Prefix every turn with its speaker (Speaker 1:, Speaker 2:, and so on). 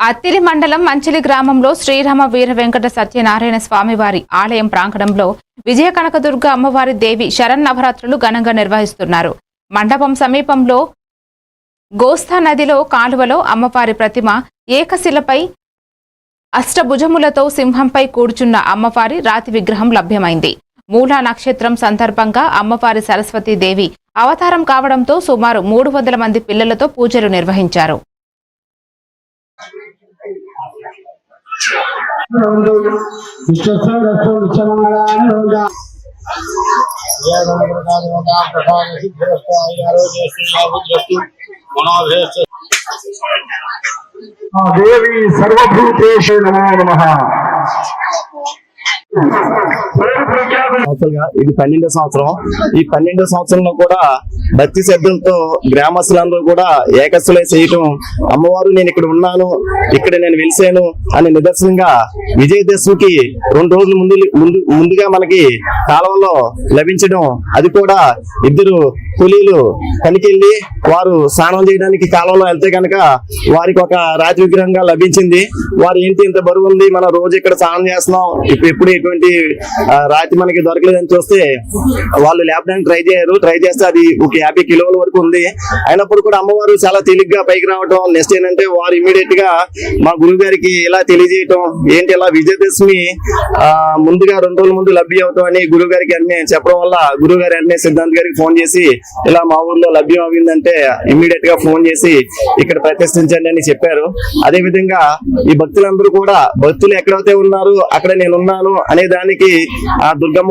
Speaker 1: అత్తిలి మండలం మంచిలి గ్రామంలో శ్రీరామ వీర వెంకట సత్యనారాయణ స్వామివారి ఆలయం ప్రాంగణంలో విజయ కనకదుర్గ అమ్మవారి దేవి శరన్నవరాత్రులు ఘనంగా నిర్వహిస్తున్నారు. మండపం సమీపంలో గోస్తా నదిలో కాలువలో అమ్మవారి ప్రతిమ ఏకశిలపై అష్టభుజములతో సింహంపై కూర్చున్న అమ్మవారి రాతి విగ్రహం లభ్యమైంది. మూలా నక్షత్రం సందర్భంగా అమ్మవారి సరస్వతీ దేవి అవతారం కావడంతో సుమారు 300 మంది పిల్లలతో పూజలు నిర్వహించారు.
Speaker 2: దేవి సర్వభూతేషు నమో నమః.
Speaker 3: ఇది 12వ సంవత్సరం. ఈ 12వ సంవత్సరంలో కూడా భక్తి శ్రద్ధలతో గ్రామస్తులందరూ కూడా ఏకస్సులై చేయటం, అమ్మవారు నేను ఇక్కడ ఉన్నాను, ఇక్కడ నేను వెలిసాను అనే నిదర్శనంగా విజయదశమికి 2 రోజుల ముందుగా మనకి కాలంలో లభించడం, అది కూడా 2 కూలీలు పనికెళ్ళి వారు స్నానం చేయడానికి కాలంలో వెళ్తే కనుక వారికి ఒక రాతి విగ్రహంగా లభించింది. వారు ఏంటి ఇంత బరువు ఉంది, మనం రోజు ఇక్కడ స్నానం చేస్తున్నాం, ఎప్పుడు ఎటువంటి రాతి మనకి దొరకలేదని చూస్తే వాళ్ళు లేపడానికి ట్రై చేస్తే అది ఒక 50 కిలోల వరకు ఉంది. అయినప్పుడు కూడా అమ్మవారు చాలా తేలిగ్గా పైకి రావటం, నెక్స్ట్ ఏంటంటే వారు ఇమీడియట్ గా మా గురువు గారికి ఇలా తెలియజేయటం, ఏంటి ఇలా విజయదశమి ముందుగా 2 రోజుల ముందు లభ్యం అవుతాం అని గురువు గారికి అన్నీ చెప్పడం వల్ల గురువు గారి అన్నీ సిద్ధాంత్ గారికి ఫోన్ చేసి ఇలా మా ఊర్లో లభ్యం అయిందంటే ఇమ్మీడియట్ గా ఫోన్ చేసి ఇక్కడ ప్రతిష్ఠించండి అని చెప్పారు. అదే విధంగా ఈ భక్తులందరూ కూడా భక్తులు ఎక్కడైతే ఉన్నారు అక్కడ నేను ఉన్నాను అనే దానికి ఆ దుర్గమ్మ